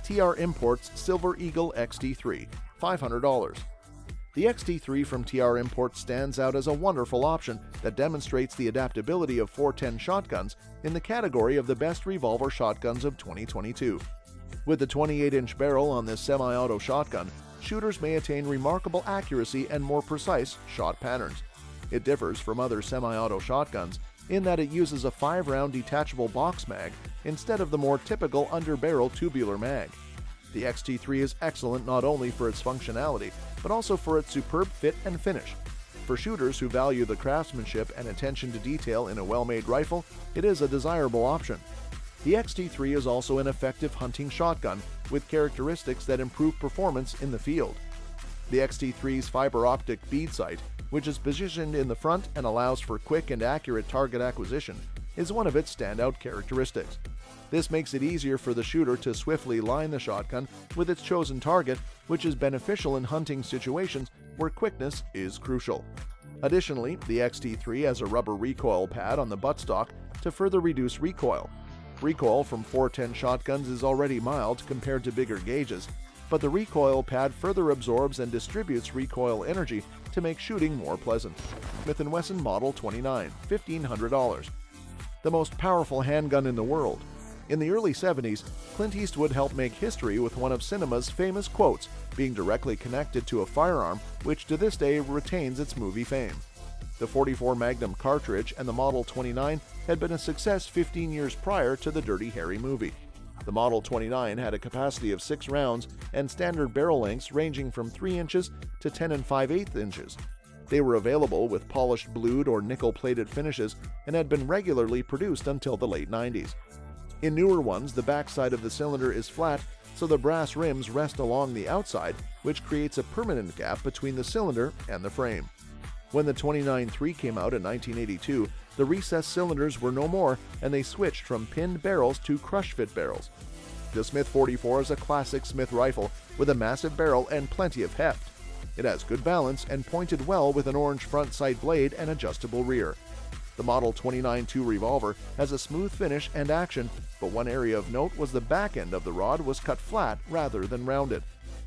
TR Imports Silver Eagle XT3, $500. The XT3 from TR Imports stands out as a wonderful option that demonstrates the adaptability of 410 shotguns in the category of the best revolver shotguns of 2022. With the 28-inch barrel on this semi-auto shotgun, shooters may attain remarkable accuracy and more precise shot patterns. It differs from other semi-auto shotguns in that it uses a 5-round detachable box mag instead of the more typical under-barrel tubular mag. The XT3 is excellent not only for its functionality, but also for its superb fit and finish. For shooters who value the craftsmanship and attention to detail in a well-made rifle, it is a desirable option. The XT3 is also an effective hunting shotgun with characteristics that improve performance in the field. The XT3's fiber optic bead sight, which is positioned in the front and allows for quick and accurate target acquisition, is one of its standout characteristics. This makes it easier for the shooter to swiftly line the shotgun with its chosen target, which is beneficial in hunting situations where quickness is crucial. Additionally, the XT3 has a rubber recoil pad on the buttstock to further reduce recoil. Recoil from 410 shotguns is already mild compared to bigger gauges, but the recoil pad further absorbs and distributes recoil energy to make shooting more pleasant. Smith & Wesson Model 29, $1,500. The most powerful handgun in the world. In the early 70s, Clint Eastwood helped make history with one of cinema's famous quotes being directly connected to a firearm which to this day retains its movie fame. The .44 Magnum cartridge and the Model 29 had been a success 15 years prior to the Dirty Harry movie. The Model 29 had a capacity of 6 rounds and standard barrel lengths ranging from 3 inches to 10 5/8 inches. They were available with polished blued or nickel-plated finishes and had been regularly produced until the late 90s. In newer ones, the backside of the cylinder is flat, so the brass rims rest along the outside, which creates a permanent gap between the cylinder and the frame. When the 29-3 came out in 1982, the recessed cylinders were no more, and they switched from pinned barrels to crush-fit barrels. The Smith 44 is a classic Smith rifle with a massive barrel and plenty of heft. It has good balance and pointed well with an orange front sight blade and adjustable rear. The Model 29-2 revolver has a smooth finish and action, but one area of note was the back end of the rod was cut flat rather than rounded.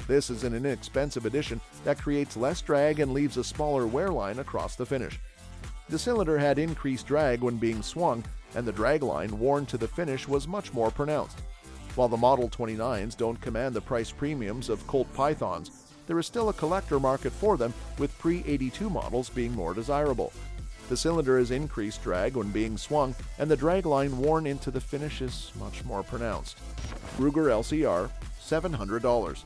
This is an inexpensive addition that creates less drag and leaves a smaller wear line across the finish. The cylinder had increased drag when being swung, and the drag line worn to the finish was much more pronounced. While the Model 29s don't command the price premiums of Colt Pythons, there is still a collector market for them, with pre-82 models being more desirable. The cylinder has increased drag when being swung, and the drag line worn into the finish is much more pronounced. Ruger LCR, $700.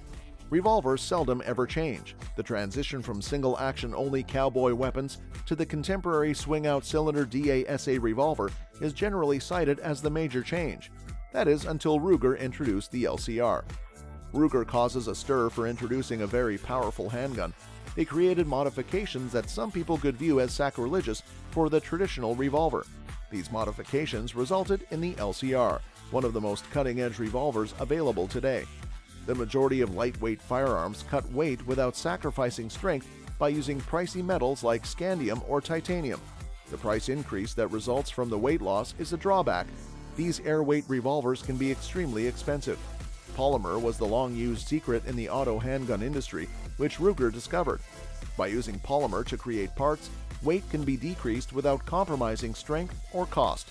Revolvers seldom ever change. The transition from single-action only cowboy weapons to the contemporary swing-out cylinder DASA revolver is generally cited as the major change. That is, until Ruger introduced the LCR. Ruger causes a stir for introducing a very powerful handgun. They created modifications that some people could view as sacrilegious for the traditional revolver. These modifications resulted in the LCR, one of the most cutting-edge revolvers available today. The majority of lightweight firearms cut weight without sacrificing strength by using pricey metals like scandium or titanium. The price increase that results from the weight loss is a drawback. These airweight revolvers can be extremely expensive. Polymer was the long-used secret in the auto handgun industry, which Ruger discovered. By using polymer to create parts, weight can be decreased without compromising strength or cost.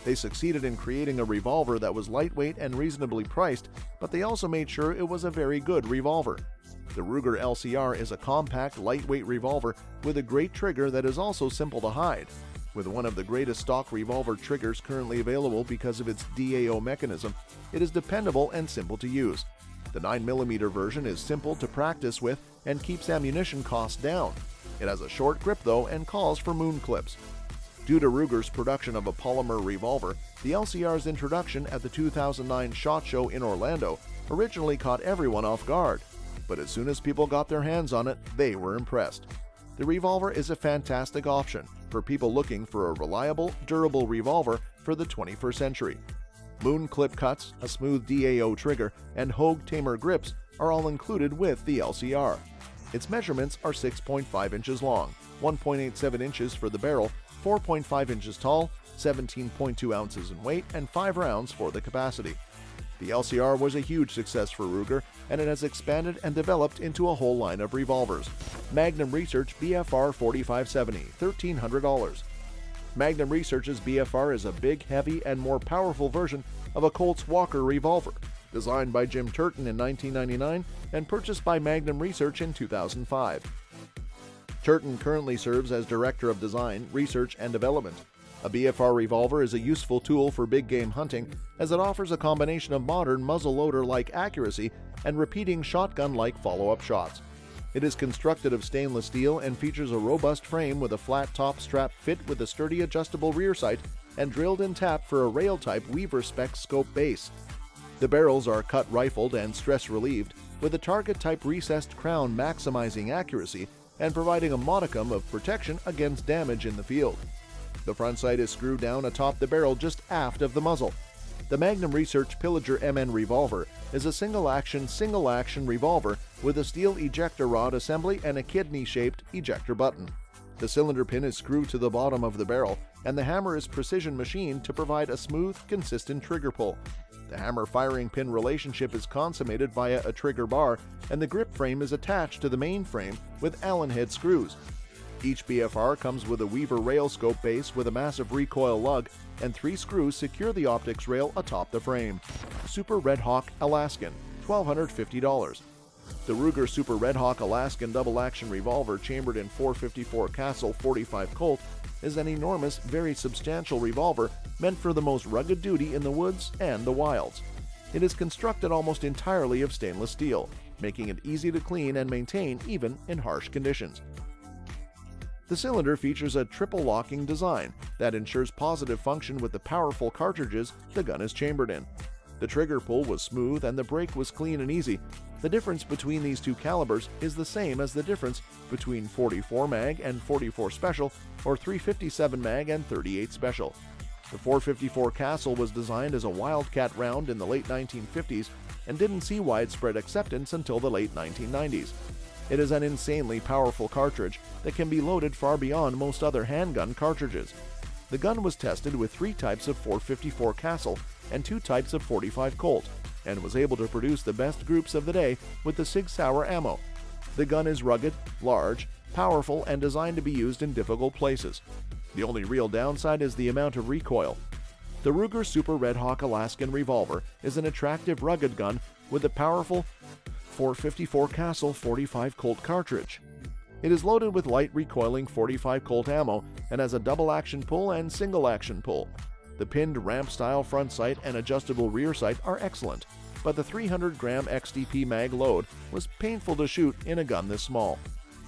They succeeded in creating a revolver that was lightweight and reasonably priced, but they also made sure it was a very good revolver. The Ruger LCR is a compact, lightweight revolver with a great trigger that is also simple to hide. With one of the greatest stock revolver triggers currently available because of its DAO mechanism, it is dependable and simple to use. The 9mm version is simple to practice with and keeps ammunition costs down. It has a short grip though and calls for moon clips. Due to Ruger's production of a polymer revolver, the LCR's introduction at the 2009 SHOT Show in Orlando originally caught everyone off guard, but as soon as people got their hands on it, they were impressed. The revolver is a fantastic option for people looking for a reliable, durable revolver for the 21st century. Moon clip cuts, a smooth DAO trigger, and Hogue Tamer grips are all included with the LCR. Its measurements are 6.5 inches long, 1.87 inches for the barrel, 4.5 inches tall, 17.2 ounces in weight, and 5 rounds for the capacity. The LCR was a huge success for Ruger, and it has expanded and developed into a whole line of revolvers. Magnum Research BFR 4570, $1,300. Magnum Research's BFR is a big, heavy, and more powerful version of a Colt's Walker revolver, designed by Jim Turton in 1999 and purchased by Magnum Research in 2005. Turton currently serves as Director of Design, Research, and Development. A BFR revolver is a useful tool for big game hunting, as it offers a combination of modern muzzleloader-like accuracy and repeating shotgun-like follow-up shots. It is constructed of stainless steel and features a robust frame with a flat top strap fit with a sturdy adjustable rear sight and drilled-in tap for a rail-type Weaver-spec scope base. The barrels are cut rifled and stress-relieved, with a target-type recessed crown maximizing accuracy and providing a modicum of protection against damage in the field. The front sight is screwed down atop the barrel just aft of the muzzle. The Magnum Research Pillager MN revolver is a single-action revolver with a steel ejector rod assembly and a kidney-shaped ejector button. The cylinder pin is screwed to the bottom of the barrel, and the hammer is precision machined to provide a smooth, consistent trigger pull. The hammer firing pin relationship is consummated via a trigger bar, and the grip frame is attached to the main frame with Allen head screws. Each BFR comes with a Weaver rail scope base with a massive recoil lug, and 3 screws secure the optics rail atop the frame. Super Red Hawk Alaskan, $1,250. The Ruger Super Red Hawk Alaskan double-action revolver chambered in .454 Castle 45 Colt is an enormous, very substantial revolver meant for the most rugged duty in the woods and the wilds. It is constructed almost entirely of stainless steel, making it easy to clean and maintain even in harsh conditions. The cylinder features a triple locking design that ensures positive function with the powerful cartridges the gun is chambered in. The trigger pull was smooth and the break was clean and easy. The difference between these two calibers is the same as the difference between 44 mag and 44 Special or 357 mag and 38 Special. The .454 Castle was designed as a wildcat round in the late 1950s and didn't see widespread acceptance until the late 1990s. It is an insanely powerful cartridge that can be loaded far beyond most other handgun cartridges. The gun was tested with 3 types of .454 Castle and 2 types of .45 Colt, and was able to produce the best groups of the day with the Sig Sauer ammo. The gun is rugged, large, powerful, and designed to be used in difficult places. The only real downside is the amount of recoil. The Ruger Super Red Hawk Alaskan revolver is an attractive rugged gun with a powerful .454 Castle 45 Colt cartridge. It is loaded with light recoiling .45 Colt ammo and has a double-action pull and single-action pull. The pinned ramp-style front sight and adjustable rear sight are excellent, but the 300-gram XDP mag load was painful to shoot in a gun this small.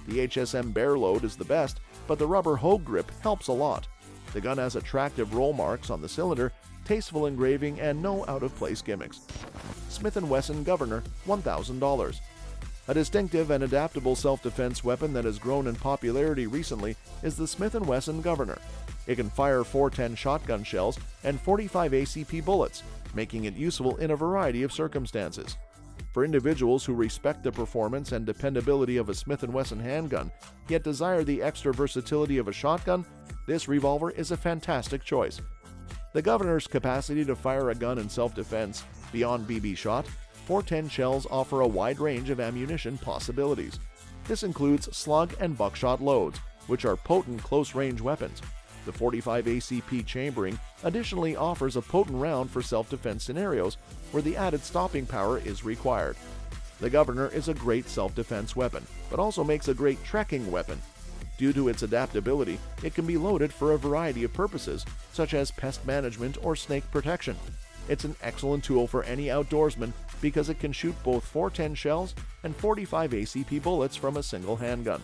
The HSM Bear load is the best, but the rubber Hogue grip helps a lot. The gun has attractive roll marks on the cylinder, tasteful engraving, and no out-of-place gimmicks. Smith & Wesson Governor, $1,000. A distinctive and adaptable self-defense weapon that has grown in popularity recently is the Smith & Wesson Governor. It can fire .410 shotgun shells and 45 ACP bullets, making it useful in a variety of circumstances. For individuals who respect the performance and dependability of a Smith & Wesson handgun, yet desire the extra versatility of a shotgun, this revolver is a fantastic choice. The Governor's capacity to fire a gun in self-defense, beyond BB shot, .410 shells offer a wide range of ammunition possibilities. This includes slug and buckshot loads, which are potent close-range weapons. The .45 ACP chambering additionally offers a potent round for self-defense scenarios where the added stopping power is required. The Governor is a great self-defense weapon, but also makes a great trekking weapon. Due to its adaptability, it can be loaded for a variety of purposes, such as pest management or snake protection. It's an excellent tool for any outdoorsman because it can shoot both .410 shells and 45 ACP bullets from a single handgun.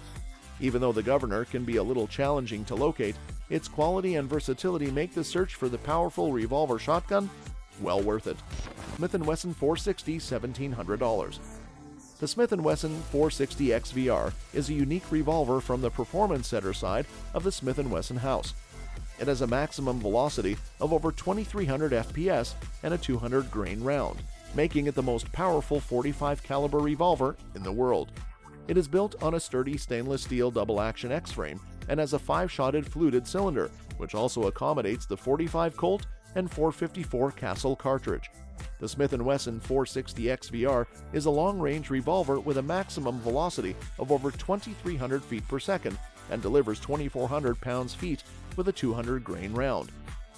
Even though the Governor can be a little challenging to locate, its quality and versatility make the search for the powerful revolver shotgun well worth it. Smith & Wesson 460, $1,700. The Smith & Wesson 460 XVR is a unique revolver from the performance center side of the Smith & Wesson house. It has a maximum velocity of over 2,300 FPS and a 200 grain round, making it the most powerful .45 caliber revolver in the world. It is built on a sturdy stainless steel double-action X-frame and has a 5-shotted fluted cylinder, which also accommodates the .45 Colt and .454 Castle cartridge. The Smith & Wesson 460 XVR is a long-range revolver with a maximum velocity of over 2,300 feet per second and delivers 2,400 pounds-feet with a 200-grain round.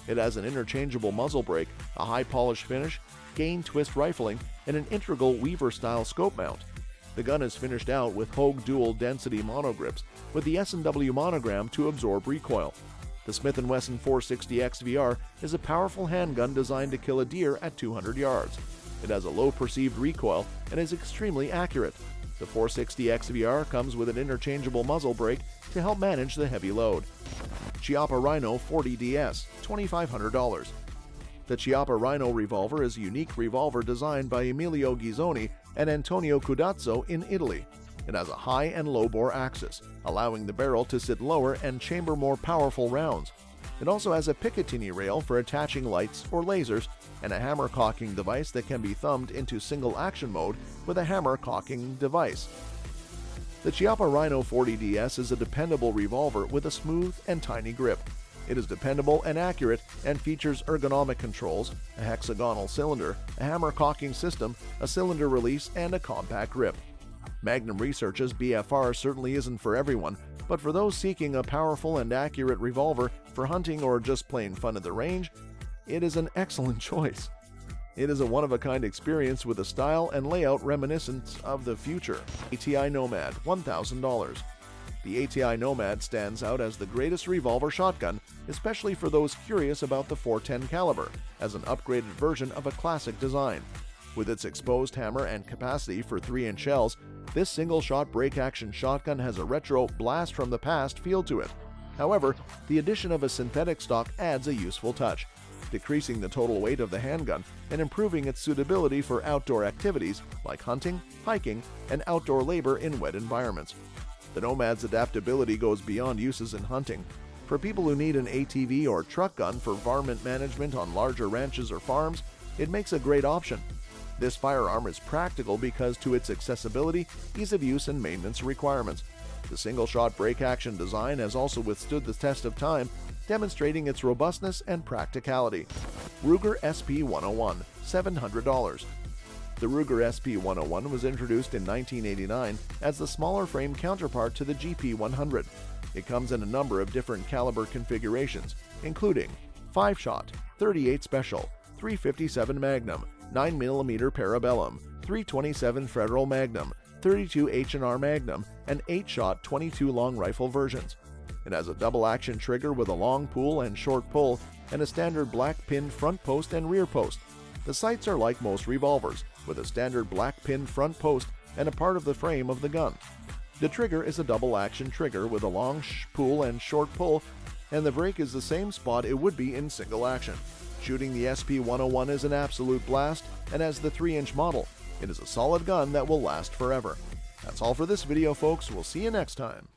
It has an interchangeable muzzle brake, a high-polish finish, gain twist rifling, and an integral Weaver-style scope mount. The gun is finished out with Hogue dual-density monogrips with the S&W monogram to absorb recoil. The Smith & Wesson 460 XVR is a powerful handgun designed to kill a deer at 200 yards. It has a low perceived recoil and is extremely accurate. The 460 XVR comes with an interchangeable muzzle brake to help manage the heavy load. Chiappa Rhino 40DS, $2,500. The Chiappa Rhino revolver is a unique revolver designed by Emilio Ghizzoni and Antonio Cudazzo in Italy. It has a high and low bore axis, allowing the barrel to sit lower and chamber more powerful rounds. It also has a Picatinny rail for attaching lights or lasers, and a hammer cocking device that can be thumbed into single action mode with a hammer cocking device. The Chiappa Rhino 40DS is a dependable revolver with a smooth and tiny grip. It is dependable and accurate and features ergonomic controls, a hexagonal cylinder, a hammer cocking system, a cylinder release, and a compact grip. Magnum Research's BFR certainly isn't for everyone, but for those seeking a powerful and accurate revolver for hunting or just plain fun at the range, it is an excellent choice. It is a one-of-a-kind experience with a style and layout reminiscent of the future. ATI Nomad, $1,000. The ATI Nomad stands out as the greatest revolver shotgun, especially for those curious about the .410 caliber, as an upgraded version of a classic design. With its exposed hammer and capacity for 3-inch shells, this single-shot break-action shotgun has a retro blast-from-the-past feel to it. However, the addition of a synthetic stock adds a useful touch, decreasing the total weight of the handgun and improving its suitability for outdoor activities like hunting, hiking, and outdoor labor in wet environments. The Nomad's adaptability goes beyond uses in hunting. For people who need an ATV or truck gun for varmint management on larger ranches or farms, it makes a great option. This firearm is practical because to its accessibility, ease of use, and maintenance requirements. The single-shot break-action design has also withstood the test of time, demonstrating its robustness and practicality. Ruger SP101, $700. The Ruger SP101 was introduced in 1989 as the smaller frame counterpart to the GP100. It comes in a number of different caliber configurations, including 5-shot, 38 Special, 357 Magnum, 9mm Parabellum, 327 Federal Magnum, 32 H&R Magnum, and 8-shot 22 long rifle versions. It has a double-action trigger with a long pull and short pull, and a standard black pinned front post and rear post. The sights are like most revolvers, with a standard black pinned front post and a part of the frame of the gun. The trigger is a double-action trigger with a long pull and short pull, and the break is the same spot it would be in single action. Shooting the SP101 is an absolute blast, and as the 3-inch model, it is a solid gun that will last forever. That's all for this video, folks. We'll see you next time.